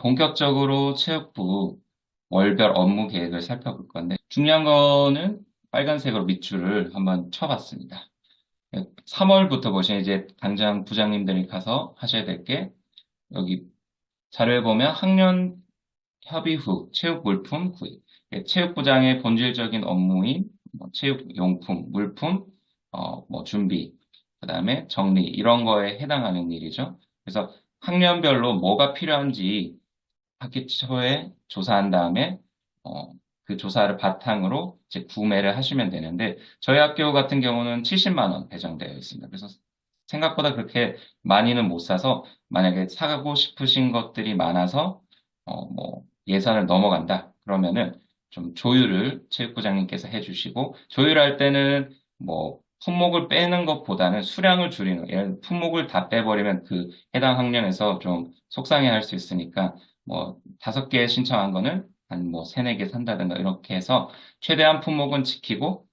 본격적으로 체육부 월별 업무 계획을 살펴볼 건데, 중요한 거는 빨간색으로 밑줄을 한번 쳐봤습니다. 3월부터 보시면 이제 당장 부장님들이 가서 하셔야 될 게, 여기 자료에 보면 학년 협의 후 체육 물품 구입. 체육부장의 본질적인 업무인 체육용품, 물품, 준비, 그다음에 정리, 이런 거에 해당하는 일이죠. 그래서 학년별로 뭐가 필요한지 학기 초에 조사한 다음에 어, 그 조사를 바탕으로 이제 구매를 하시면 되는데 저희 학교 같은 경우는 70만 원 배정되어 있습니다. 그래서 생각보다 그렇게 많이는 못 사서 만약에 사고 싶으신 것들이 많아서 예산을 넘어간다 그러면은 좀 조율을 체육부장님께서 해주시고 조율할 때는 품목을 빼는 것보다는 수량을 줄이는 예를 들어 품목을 다 빼버리면 그 해당 학년에서 좀 속상해할 수 있으니까 5개 신청한 거는 한 세네 개 산다든가 이렇게 해서 최대한 품목은 지키고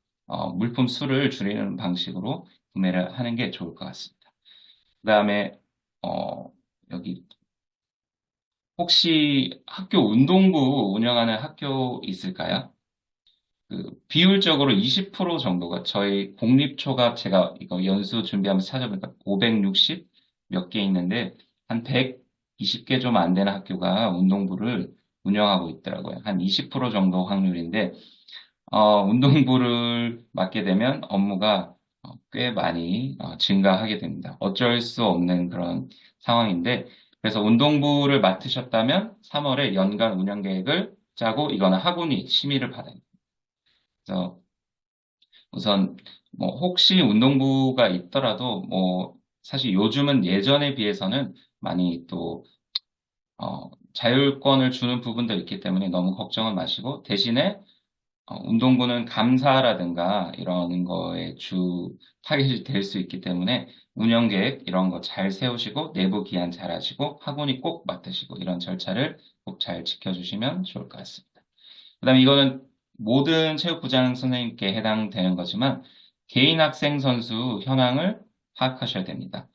물품 수를 줄이는 방식으로 구매를 하는 게 좋을 것 같습니다. 그다음에 어, 여기 혹시 학교 운동부 운영하는 학교 있을까요? 비율적으로 20% 정도가 저희 공립초가 제가 이거 연수 준비하면서 찾아보니까 560 몇 개 있는데 한 120개 좀 안 되는 학교가 운동부를 운영하고 있더라고요. 한 20% 정도 확률인데 운동부를 맡게 되면 업무가 꽤 많이 증가하게 됩니다. 어쩔 수 없는 그런 상황인데 그래서 운동부를 맡으셨다면 3월에 연간 운영 계획을 짜고 이거는 학원이 심의를 받아요. 그래서 우선 혹시 운동부가 있더라도 사실 요즘은 예전에 비해서는 많이 또 자율권을 주는 부분도 있기 때문에 너무 걱정은 마시고 대신에 운동부는 감사라든가 이런 거에 주 타겟이 될 수 있기 때문에 운영 계획 이런 거 잘 세우시고 내부 기한 잘 하시고 학원이 꼭 맡으시고 이런 절차를 꼭 잘 지켜주시면 좋을 것 같습니다. 그다음에 이거는 모든 체육부장 선생님께 해당되는 거지만 개인 학생 선수 현황을 파악하셔야 됩니다.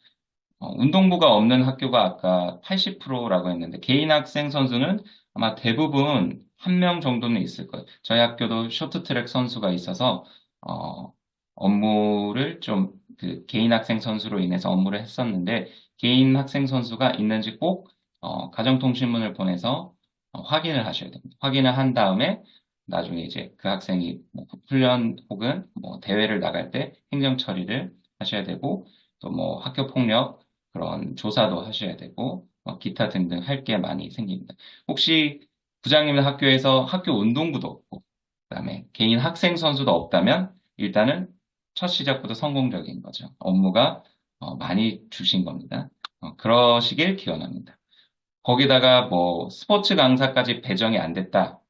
운동부가 없는 학교가 아까 80%라고 했는데 개인 학생 선수는 아마 대부분 한 명 정도는 있을 거예요. 저희 학교도 쇼트트랙 선수가 있어서 업무를 좀 그 개인 학생 선수로 인해서 업무를 했었는데 개인 학생 선수가 있는지 꼭 가정통신문을 보내서 확인을 하셔야 됩니다. 확인을 한 다음에 나중에 이제 그 학생이 훈련 혹은 대회를 나갈 때 행정 처리를 하셔야 되고 또 학교 폭력 그런 조사도 하셔야 되고 기타 등등 할 게 많이 생깁니다. 혹시 부장님 학교에서 학교 운동부도 없고 그다음에 개인 학생 선수도 없다면 일단은 첫 시작부터 성공적인 거죠. 업무가 많이 주신 겁니다. 그러시길 기원합니다. 거기다가 스포츠 강사까지 배정이 안 됐다.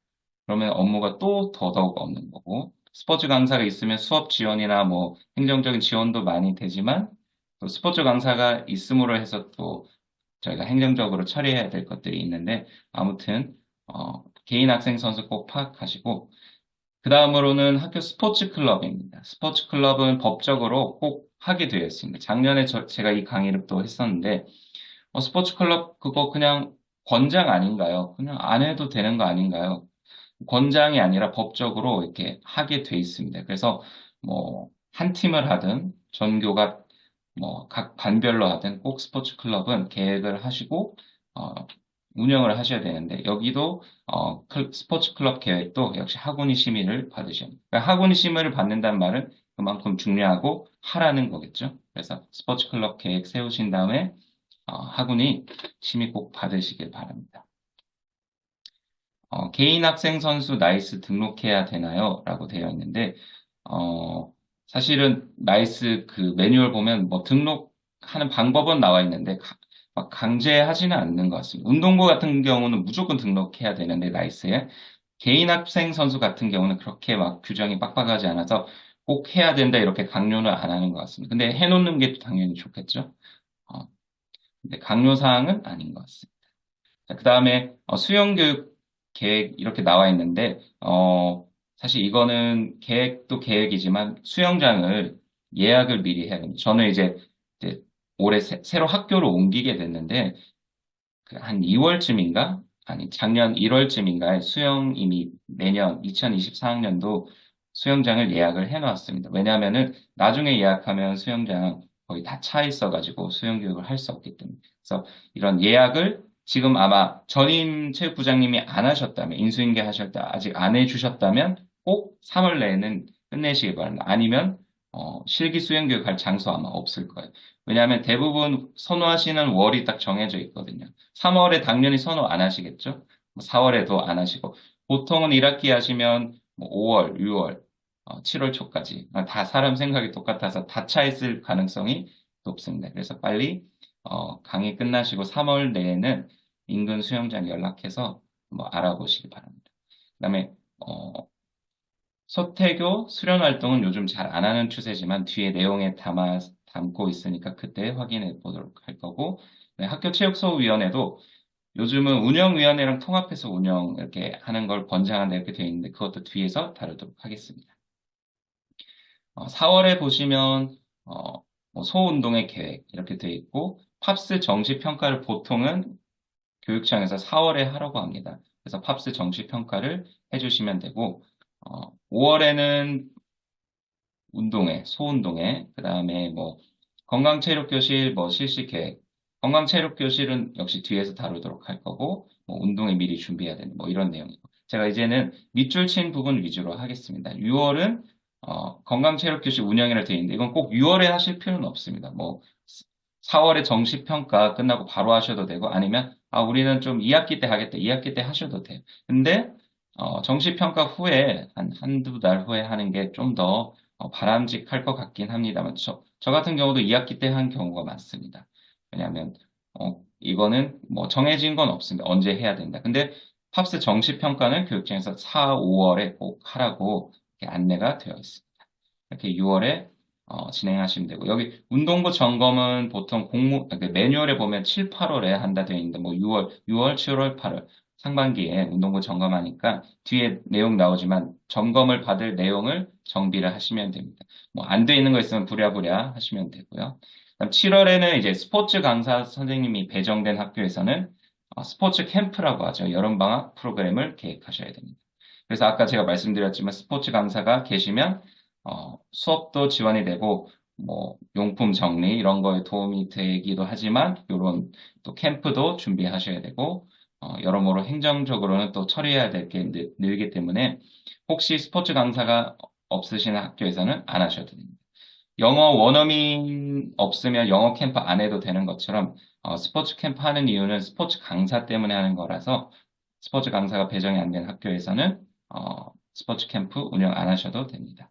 그러면 업무가 또 더더욱 없는 거고 스포츠 강사가 있으면 수업 지원이나 행정적인 지원도 많이 되지만 또 스포츠 강사가 있음으로 해서 또 저희가 행정적으로 처리해야 될 것들이 있는데 아무튼 개인 학생 선수 꼭 파악하시고 그 다음으로는 학교 스포츠 클럽입니다. 스포츠 클럽은 법적으로 꼭 하게 되어 있습니다. 작년에 제가 이 강의를 또 했었는데 스포츠 클럽 그거 그냥 권장 아닌가요? 그냥 안 해도 되는 거 아닌가요? 권장이 아니라 법적으로 이렇게 하게 돼 있습니다. 그래서 한 팀을 하든 전교가 각 반별로 하든 꼭 스포츠 클럽은 계획을 하시고 어, 운영을 하셔야 되는데 여기도 스포츠 클럽 계획도 역시 학원이 심의를 받으셔야 합니다. 그러니까 학원이 심의를 받는다는 말은 그만큼 중요하고 하라는 거겠죠. 그래서 스포츠 클럽 계획 세우신 다음에 학원이 심의 꼭 받으시길 바랍니다. 개인 학생 선수 나이스 등록해야 되나요? 라고 되어 있는데, 사실은 나이스 그 매뉴얼 보면 등록하는 방법은 나와 있는데, 막 강제하지는 않는 것 같습니다. 운동부 같은 경우는 무조건 등록해야 되는데, 나이스에. 개인 학생 선수 같은 경우는 그렇게 막 규정이 빡빡하지 않아서 꼭 해야 된다 이렇게 강요는 안 하는 것 같습니다. 근데 해놓는 게 당연히 좋겠죠? 어, 근데 강요사항은 아닌 것 같습니다. 그 다음에 수영교육 계획 이렇게 나와 있는데 사실 이거는 계획도 계획이지만 수영장을 예약을 미리 해야 됩니다. 저는 이제 올해 새로 학교를 옮기게 됐는데 그 한 2월쯤인가 아니, 작년 1월쯤인가에 수영 이미 내년 2024학년도 수영장을 예약을 해놨습니다. 왜냐하면은 나중에 예약하면 수영장 거의 다 차 있어가지고 수영 교육을 할 수 없기 때문에. 그래서 이런 예약을 지금 아마 전임 체육부장님이 안 하셨다면, 인수인계 하셨다, 아직 안 해주셨다면 꼭 3월 내에는 끝내시기 바랍니다. 아니면, 실기 수영 교육할 장소 아마 없을 거예요. 왜냐하면 대부분 선호하시는 월이 딱 정해져 있거든요. 3월에 당연히 선호 안 하시겠죠? 4월에도 안 하시고. 보통은 1학기 하시면 5월, 6월, 7월 초까지. 다 사람 생각이 똑같아서 다 차 있을 가능성이 높습니다. 그래서 빨리 강의 끝나시고 3월 내에는 인근 수영장 연락해서 뭐 알아보시기 바랍니다. 그다음에 서태교 수련 활동은 요즘 잘 안 하는 추세지만 뒤에 내용에 담고 있으니까 그때 확인해 보도록 할 거고, 네, 학교 체육소위원회도 요즘은 운영위원회랑 통합해서 운영 이렇게 하는 걸 권장한다 이렇게 되어 있는데 그것도 뒤에서 다루도록 하겠습니다. 4월에 보시면 뭐 소운동의 계획 이렇게 되어 있고 팝스 정시 평가를 보통은 교육청에서 4월에 하라고 합니다. 그래서 팝스 정시 평가를 해주시면 되고 5월에는 운동회, 소운동회, 그 다음에 뭐 건강체력교실 뭐 실시 계획. 건강체력교실은 역시 뒤에서 다루도록 할 거고, 뭐 운동회 미리 준비해야 되는 뭐 이런 내용이고. 제가 이제는 밑줄 친 부분 위주로 하겠습니다. 6월은 건강체력교실 운영이라 되어 있는데 이건 꼭 6월에 하실 필요는 없습니다. 뭐 4월에 정시 평가 끝나고 바로 하셔도 되고 아니면 우리는 좀 2학기 때 하겠다. 2학기 때 하셔도 돼요. 근데 정시 평가 후에 한두 달 후에 하는 게 좀 더 바람직할 것 같긴 합니다만 저 같은 경우도 2학기 때 한 경우가 많습니다. 왜냐하면 이거는 뭐 정해진 건 없습니다. 언제 해야 된다. 근데 팝스 정시 평가는 교육청에서 4, 5월에 꼭 하라고 이렇게 안내가 되어 있습니다. 이렇게 6월에 진행하시면 되고 여기 운동부 점검은 보통 매뉴얼에 보면 7, 8월에 한다 되어 있는데 뭐 6월, 7월, 8월 상반기에 운동부 점검하니까 뒤에 내용 나오지만 점검을 받을 내용을 정비를 하시면 됩니다. 뭐 안 돼 있는 거 있으면 부랴부랴 하시면 되고요. 그다음 7월에는 이제 스포츠 강사 선생님이 배정된 학교에서는 스포츠 캠프라고 하죠. 여름방학 프로그램을 계획하셔야 됩니다. 그래서 아까 제가 말씀드렸지만 스포츠 강사가 계시면 수업도 지원이 되고 뭐 용품 정리 이런 거에 도움이 되기도 하지만 요런 또 캠프도 준비하셔야 되고 여러모로 행정적으로는 또 처리해야 될 게 늘기 때문에 혹시 스포츠 강사가 없으신 학교에서는 안 하셔도 됩니다. 영어 원어민 없으면 영어 캠프 안 해도 되는 것처럼 스포츠 캠프 하는 이유는 스포츠 강사 때문에 하는 거라서 스포츠 강사가 배정이 안 된 학교에서는 스포츠 캠프 운영 안 하셔도 됩니다.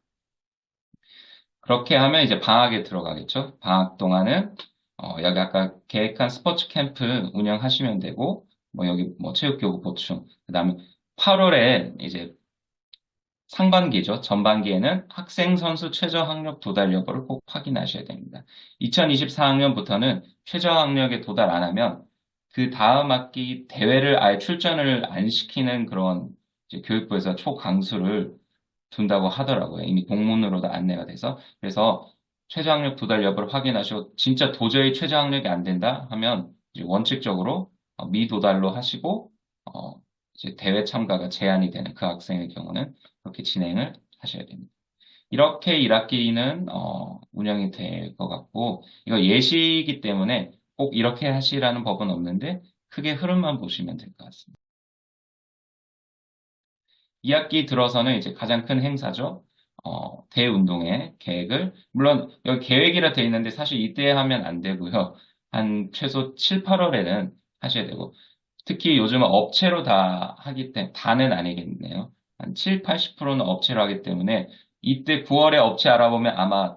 그렇게 하면 이제 방학에 들어가겠죠. 방학 동안은 여기 아까 계획한 스포츠 캠프 운영하시면 되고 뭐 여기 뭐 체육교구 보충 그다음에 8월에 이제 상반기죠. 전반기에는 학생 선수 최저 학력 도달 여부를 꼭 확인하셔야 됩니다. 2024학년부터는 최저 학력에 도달 안 하면 그 다음 학기 대회를 아예 출전을 안 시키는 그런 이제 교육부에서 초강수를 둔다고 하더라고요. 이미 공문으로도 안내가 돼서. 그래서 최저학력 도달 여부를 확인하시고 진짜 도저히 최저학력이 안 된다 하면 이제 원칙적으로 미도달로 하시고 어, 이제 대회 참가가 제한이 되는 그 학생의 경우는 그렇게 진행을 하셔야 됩니다. 이렇게 1학기는 운영이 될 것 같고 이거 예시이기 때문에 꼭 이렇게 하시라는 법은 없는데 크게 흐름만 보시면 될 것 같습니다. 2학기 들어서는 이제 가장 큰 행사죠. 대운동회 계획을, 물론 여기 계획이라 돼 있는데 사실 이때 하면 안 되고요. 한 최소 7, 8월에는 하셔야 되고, 특히 요즘은 업체로 다 하기 때문에, 다는 아니겠네요. 한 7, 80%는 업체로 하기 때문에, 이때 9월에 업체 알아보면 아마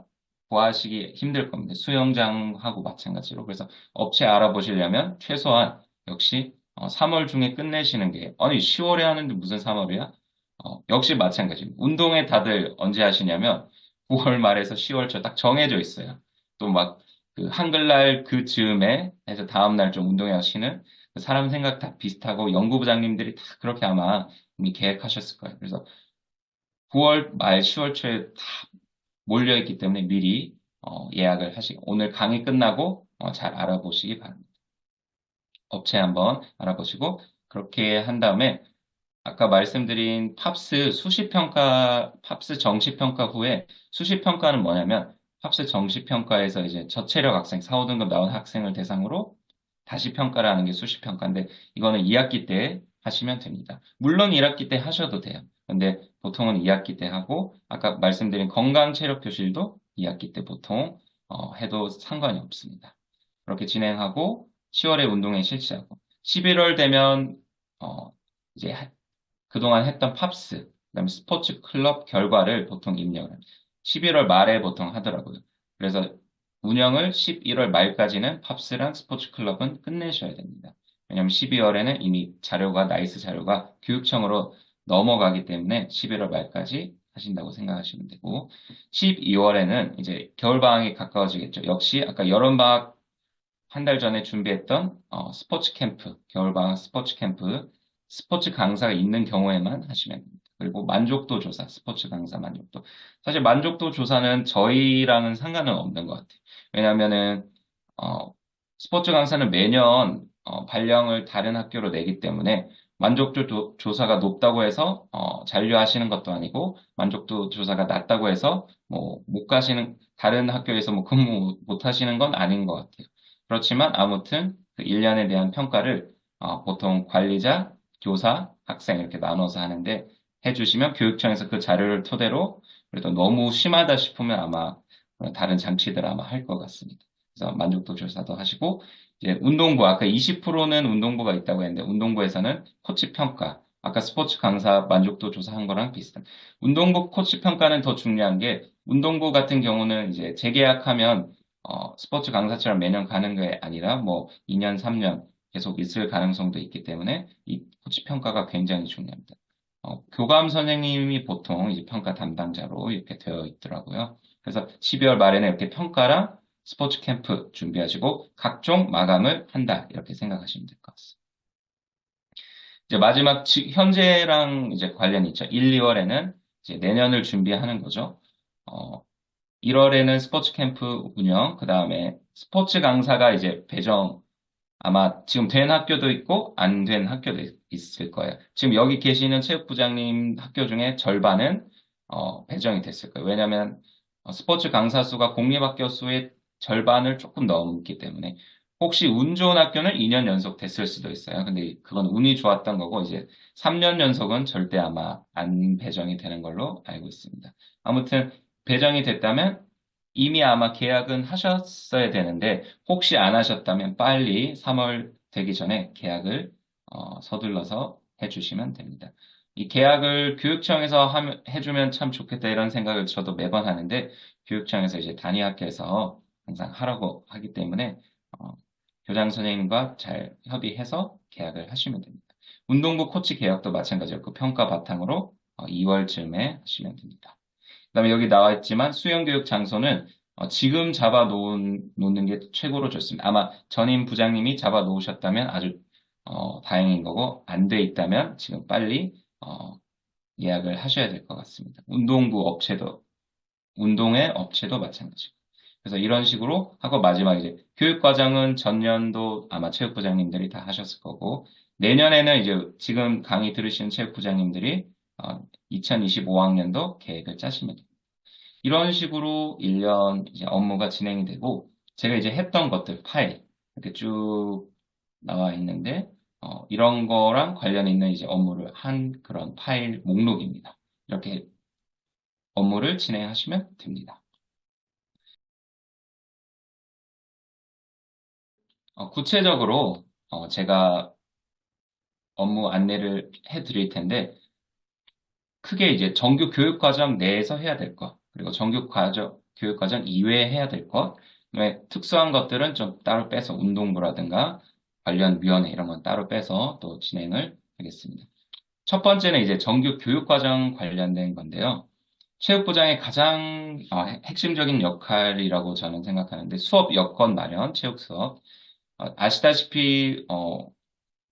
구하시기 힘들 겁니다. 수영장하고 마찬가지로. 그래서 업체 알아보시려면 최소한 역시 3월 중에 끝내시는 게, 아니, 10월에 하는데 무슨 3월이야? 역시 마찬가지입니다. 운동회 다들 언제 하시냐면 9월 말에서 10월 초 딱 정해져 있어요. 또 막 그 한글날 그 즈음에 해서 다음날 좀 운동회 하시는 그 사람 생각 다 비슷하고 연구부장님들이 다 그렇게 아마 이미 계획하셨을 거예요. 그래서 9월 말 10월 초에 다 몰려있기 때문에 미리 예약을 하시고 오늘 강의 끝나고 잘 알아보시기 바랍니다. 업체 한번 알아보시고 그렇게 한 다음에 아까 말씀드린 팝스 정시평가 후에 수시평가는 뭐냐면 팝스 정시평가에서 이제 저체력 학생, 4, 5등급 나온 학생을 대상으로 다시 평가를 하는 게 수시평가인데 이거는 2학기 때 하시면 됩니다. 물론 1학기 때 하셔도 돼요. 근데 보통은 2학기 때 하고 아까 말씀드린 건강체력교실도 2학기 때 보통 해도 상관이 없습니다. 그렇게 진행하고 10월에 운동회 실시하고 11월 되면 어, 이제 그동안 했던 팝스, 그다음에 스포츠 클럽 결과를 보통 입력을 합니다. 11월 말에 보통 하더라고요. 그래서 운영을 11월 말까지는 팝스랑 스포츠 클럽은 끝내셔야 됩니다. 왜냐하면 12월에는 이미 나이스 자료가 교육청으로 넘어가기 때문에 11월 말까지 하신다고 생각하시면 되고, 12월에는 이제 겨울방학이 가까워지겠죠. 역시 아까 여름방학 한 달 전에 준비했던 스포츠 캠프, 겨울방학 스포츠 캠프, 스포츠 강사가 있는 경우에만 하시면 됩니다. 그리고 만족도 조사, 스포츠 강사 만족도. 사실 만족도 조사는 저희랑은 상관은 없는 것 같아요. 왜냐하면은 어, 스포츠 강사는 매년 발령을 다른 학교로 내기 때문에 만족도 조사가 높다고 해서 잔류하시는 것도 아니고 만족도 조사가 낮다고 해서 뭐 못 가시는 다른 학교에서 뭐 근무 못 하시는 건 아닌 것 같아요. 그렇지만 아무튼 그 1년에 대한 평가를 보통 관리자, 교사, 학생 이렇게 나눠서 하는데 해주시면 교육청에서 그 자료를 토대로 그래도 너무 심하다 싶으면 아마 다른 장치들 아마 할 것 같습니다. 그래서 만족도 조사도 하시고 이제 운동부 아까 20%는 운동부가 있다고 했는데 운동부에서는 코치 평가 아까 스포츠 강사 만족도 조사한 거랑 비슷한 운동부 코치 평가는 더 중요한 게 운동부 같은 경우는 이제 재계약하면 스포츠 강사처럼 매년 가는 게 아니라 뭐 2년, 3년 계속 있을 가능성도 있기 때문에 이 코치 평가가 굉장히 중요합니다. 교감 선생님이 보통 이제 평가 담당자로 이렇게 되어 있더라고요. 그래서 12월 말에는 이렇게 평가랑 스포츠 캠프 준비하시고 각종 마감을 한다. 이렇게 생각하시면 될 것 같습니다. 이제 마지막 현재랑 이제 관련이 있죠. 1, 2월에는 이제 내년을 준비하는 거죠. 1월에는 스포츠 캠프 운영, 그 다음에 스포츠 강사가 이제 배정, 아마 지금 된 학교도 있고 안 된 학교도 있을 거예요. 지금 여기 계시는 체육부장님 학교 중에 절반은 배정이 됐을 거예요. 왜냐하면 스포츠 강사 수가 공립학교 수의 절반을 조금 넘기 때문에 혹시 운 좋은 학교는 2년 연속 됐을 수도 있어요. 근데 그건 운이 좋았던 거고 이제 3년 연속은 절대 아마 안 배정이 되는 걸로 알고 있습니다. 아무튼 배정이 됐다면 이미 아마 계약은 하셨어야 되는데 혹시 안 하셨다면 빨리 3월 되기 전에 계약을 서둘러서 해주시면 됩니다. 이 계약을 교육청에서 해주면 참 좋겠다 이런 생각을 저도 매번 하는데 교육청에서 이제 단위학교에서 항상 하라고 하기 때문에 어, 교장 선생님과 잘 협의해서 계약을 하시면 됩니다. 운동부 코치 계약도 마찬가지로 그 평가 바탕으로 2월쯤에 하시면 됩니다. 그다음에 여기 나와 있지만 수영교육 장소는 지금 놓는 게 최고로 좋습니다. 아마 전임 부장님이 잡아 놓으셨다면 아주 다행인 거고 안 돼 있다면 지금 빨리 예약을 하셔야 될 것 같습니다. 운동회 업체도 마찬가지고. 그래서 이런 식으로 하고 마지막 이제 교육과정은 전년도 아마 체육부장님들이 다 하셨을 거고 내년에는 이제 지금 강의 들으시는 체육부장님들이 2025학년도 계획을 짜시면 됩니다. 이런 식으로 1년 이제 업무가 진행이 되고, 제가 이제 했던 것들 파일, 이렇게 쭉 나와 있는데, 이런 거랑 관련 있는 이제 업무를 한 그런 파일 목록입니다. 이렇게 업무를 진행하시면 됩니다. 구체적으로, 제가 업무 안내를 해 드릴 텐데, 크게 이제 정규 교육과정 내에서 해야 될 것, 그리고 교육과정 이외에 해야 될 것, 그다음에 특수한 것들은 좀 따로 빼서 운동부라든가 관련 위원회 이런 건 따로 빼서 또 진행을 하겠습니다. 첫 번째는 이제 정규 교육과정 관련된 건데요. 체육부장의 가장 핵심적인 역할이라고 저는 생각하는데 수업 여건 마련, 체육 수업. 아시다시피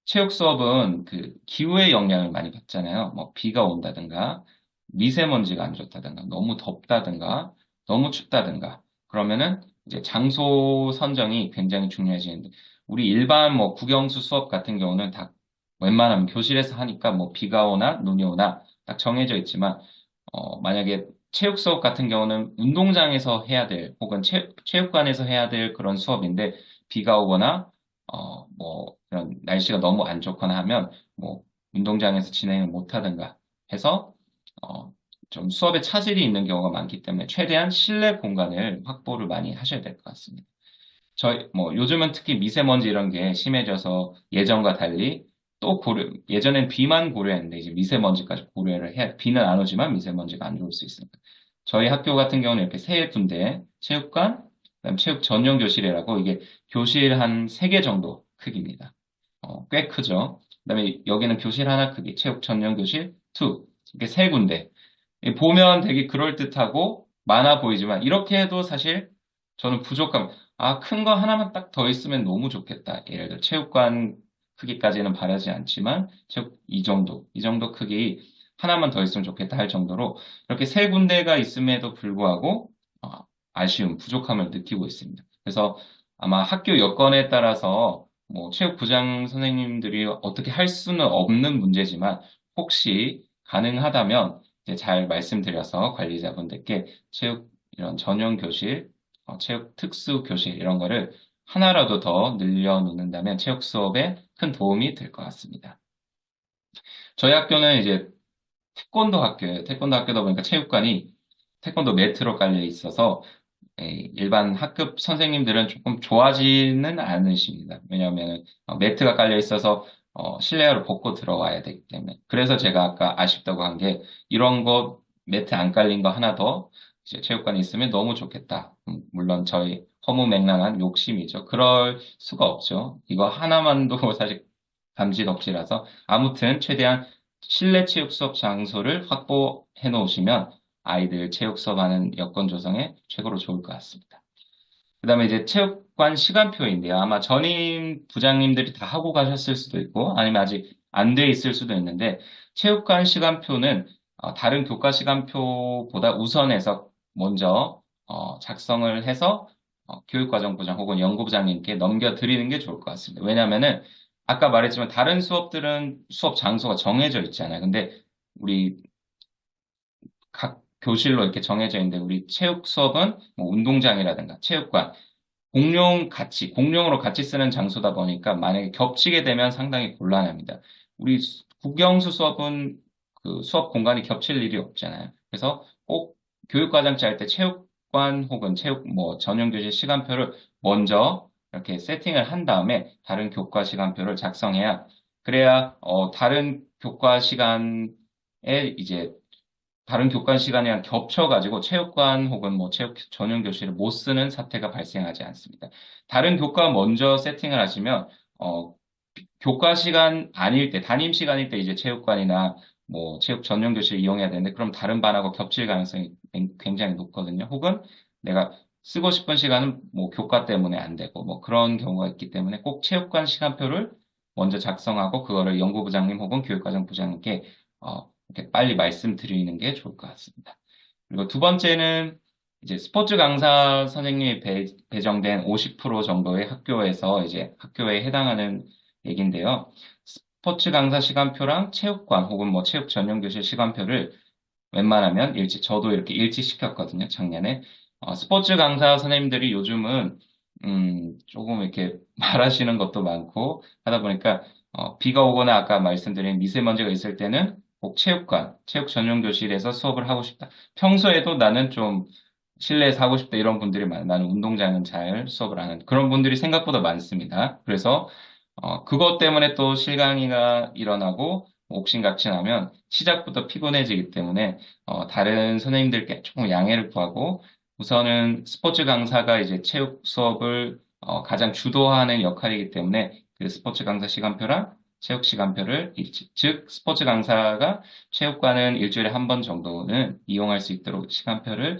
체육 수업은 그 기후의 영향을 많이 받잖아요. 뭐 비가 온다든가 미세먼지가 안 좋다든가 너무 덥다든가 너무 춥다든가 그러면은 이제 장소 선정이 굉장히 중요해지는데 우리 일반 뭐 국영수 수업 같은 경우는 다 웬만하면 교실에서 하니까 뭐 비가 오나 눈이 오나 딱 정해져 있지만 만약에 체육 수업 같은 경우는 운동장에서 해야 될 혹은 체육관에서 해야 될 그런 수업인데 비가 오거나 뭐 그런 날씨가 너무 안 좋거나 하면 뭐 운동장에서 진행을 못 하든가 해서 어, 좀 수업에 차질이 있는 경우가 많기 때문에 최대한 실내 공간을 확보를 많이 하셔야 될 것 같습니다. 뭐, 요즘은 특히 미세먼지 이런 게 심해져서 예전과 달리 또 예전엔 비만 고려했는데 이제 미세먼지까지 고려를 비는 안 오지만 미세먼지가 안 좋을 수 있습니다. 저희 학교 같은 경우는 이렇게 세 군데, 체육관, 그다음 체육 전용 교실이라고 이게 교실 한 세 개 정도 크기입니다. 꽤 크죠. 그다음에 여기는 교실 하나 크기, 체육 전용 교실 2, 이렇게 세 군데. 보면 되게 그럴듯하고 많아 보이지만 이렇게 해도 사실 저는 부족감, 큰 거 하나만 딱 더 있으면 너무 좋겠다. 예를 들어 체육관 크기까지는 바라지 않지만 이 정도 크기 하나만 더 있으면 좋겠다 할 정도로 이렇게 세 군데가 있음에도 불구하고 어, 아쉬움, 부족함을 느끼고 있습니다. 그래서 아마 학교 여건에 따라서 뭐 체육부장 선생님들이 어떻게 할 수는 없는 문제지만 혹시 가능하다면 이제 잘 말씀드려서 관리자분들께 체육 이런 전용 교실, 체육 특수 교실 이런 거를 하나라도 더 늘려놓는다면 체육 수업에 큰 도움이 될 것 같습니다. 저희 학교는 이제 태권도 학교예요. 태권도 학교다 보니까 체육관이 태권도 매트로 깔려 있어서 일반 학급 선생님들은 조금 좋아하지는 않으십니다. 왜냐하면 매트가 깔려 있어서 실내화를 벗고 들어와야 되기 때문에. 그래서 제가 아까 아쉽다고 한 게 이런 거 매트 안 깔린 거 하나 더 이제 체육관에 있으면 너무 좋겠다. 물론 저희 허무맹랑한 욕심이죠. 그럴 수가 없죠. 이거 하나만도 사실 감지덕지라서 아무튼 최대한 실내 체육 수업 장소를 확보해 놓으시면 아이들 체육 수업하는 여건 조성에 최고로 좋을 것 같습니다. 그다음에 이제 체육관 시간표인데요. 아마 전임 부장님들이 다 하고 가셨을 수도 있고 아니면 아직 안 돼 있을 수도 있는데 체육관 시간표는 다른 교과 시간표보다 우선해서 먼저 작성을 해서 교육과정부장 혹은 연구부장님께 넘겨드리는 게 좋을 것 같습니다. 왜냐하면은 아까 말했지만 다른 수업들은 수업 장소가 정해져 있잖아요. 근데 우리 각 교실로 이렇게 정해져 있는데 우리 체육 수업은 뭐 운동장이라든가 체육관, 공용으로 같이 쓰는 장소다 보니까 만약에 겹치게 되면 상당히 곤란합니다. 우리 국영수 수업은 그 수업 공간이 겹칠 일이 없잖아요. 그래서 꼭 교육과정 짤 때 체육관 혹은 뭐 전용교실 시간표를 먼저 이렇게 세팅을 한 다음에 다른 교과 시간표를 작성해야 그래야 다른 교과 시간에 이제 다른 교관 시간이랑 겹쳐가지고 체육관 혹은 뭐 체육 전용 교실을 못 쓰는 사태가 발생하지 않습니다. 다른 교과 먼저 세팅을 하시면 교과 시간 아닐 때, 담임 시간일 때 이제 체육관이나 뭐 체육 전용 교실 이용해야 되는데 그럼 다른 반하고 겹칠 가능성이 굉장히 높거든요. 혹은 내가 쓰고 싶은 시간은 뭐 교과 때문에 안 되고 뭐 그런 경우가 있기 때문에 꼭 체육관 시간표를 먼저 작성하고 그거를 연구부장님 혹은 교육과정부장님께 이렇게 빨리 말씀드리는 게 좋을 것 같습니다. 그리고 두 번째는 이제 스포츠 강사 선생님이 배정된 50% 정도의 학교에서 이제 학교에 해당하는 얘긴데요. 스포츠 강사 시간표랑 체육관 혹은 뭐 체육 전용 교실 시간표를 웬만하면 저도 이렇게 일치시켰거든요, 작년에. 스포츠 강사 선생님들이 요즘은, 조금 이렇게 말하시는 것도 많고 하다 보니까, 비가 오거나 아까 말씀드린 미세먼지가 있을 때는 꼭 체육관, 체육 전용 교실에서 수업을 하고 싶다. 평소에도 나는 좀 실내에서 하고 싶다 이런 분들이 나는 운동장은 잘 수업을 하는 그런 분들이 생각보다 많습니다. 그래서 그것 때문에 또 실강이가 일어나고 옥신각신하면 시작부터 피곤해지기 때문에 다른 선생님들께 조금 양해를 구하고 우선은 스포츠 강사가 이제 체육 수업을 가장 주도하는 역할이기 때문에 그 스포츠 강사 시간표랑 체육 시간표를 즉 스포츠 강사가 체육관은 일주일에 한 번 정도는 이용할 수 있도록 시간표를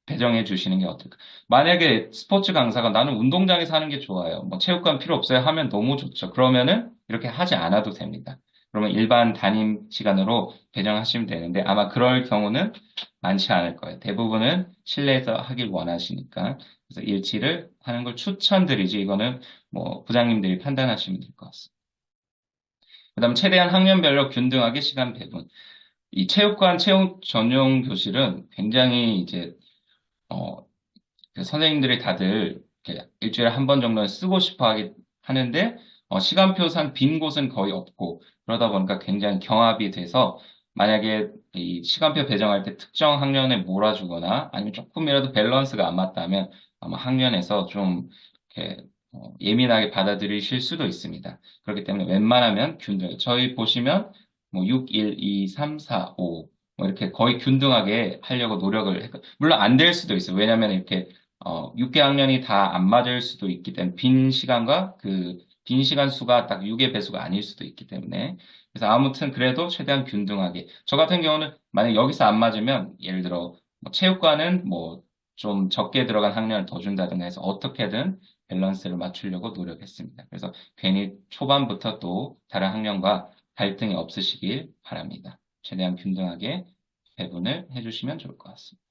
배정해 주시는 게 어떨까? 만약에 스포츠 강사가 나는 운동장에서 하는 게 좋아요. 뭐 체육관 필요 없어요 하면 너무 좋죠. 그러면은 이렇게 하지 않아도 됩니다. 그러면 일반 담임 시간으로 배정하시면 되는데 아마 그럴 경우는 많지 않을 거예요. 대부분은 실내에서 하길 원하시니까. 그래서 일치를 하는 걸 추천드리지 이거는 뭐 부장님들이 판단하시면 될 것 같습니다. 그다음 최대한 학년별로 균등하게 시간 배분. 이 체육관 체육 전용 교실은 굉장히 이제 어, 그 선생님들이 다들 이렇게 일주일에 한 번 정도는 쓰고 싶어 하는데 시간표상 빈 곳은 거의 없고 그러다 보니까 굉장히 경합이 돼서 만약에 이 시간표 배정할 때 특정 학년에 몰아주거나 아니면 조금이라도 밸런스가 안 맞다면 아마 학년에서 좀 이렇게 예민하게 받아들이실 수도 있습니다. 그렇기 때문에 웬만하면 균등, 저희 보시면 뭐 6, 1, 2, 3, 4, 5 뭐 이렇게 거의 균등하게 하려고 노력을 물론 안 될 수도 있어요. 왜냐하면 이렇게 6개학년이 다 안 맞을 수도 있기 때문에 빈 시간과 그 빈 시간 수가 딱 6의 배수가 아닐 수도 있기 때문에 그래서 아무튼 그래도 최대한 균등하게 저 같은 경우는 만약 여기서 안 맞으면 예를 들어 뭐 체육관은 뭐 좀 적게 들어간 학년을 더 준다든가 해서 어떻게든 밸런스를 맞추려고 노력했습니다. 그래서 괜히 초반부터 또 다른 학년과 갈등이 없으시길 바랍니다. 최대한 균등하게 배분을 해주시면 좋을 것 같습니다.